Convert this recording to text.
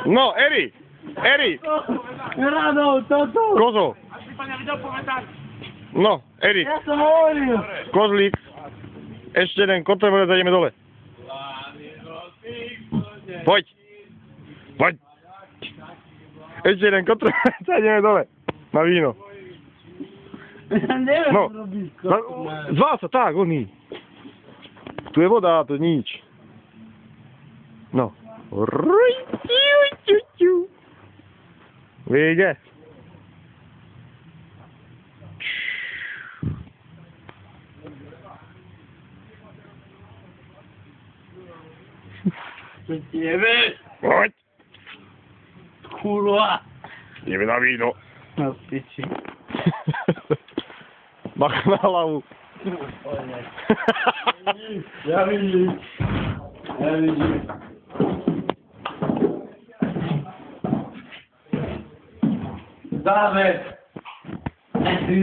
No, Eri! Eri! Rado, toto! Kozo! Až si to nevidel povedať. No, Eri! Ja som hovoril! Kozlík! Ešte jeden kotrmelec a ideme dole. Poď! Poď! Ešte jeden kotrmelec a ideme dole. Na víno. Ja neviem No. robiť Zvá sa, tak, oný. Tu je voda, to je nič. No. Vyjde. Čo tebe? Poď. Kurva! Ideme na víno. Na piči. Mach na hlavu. Ja vidím. Ja vidím. Dáme. Ty.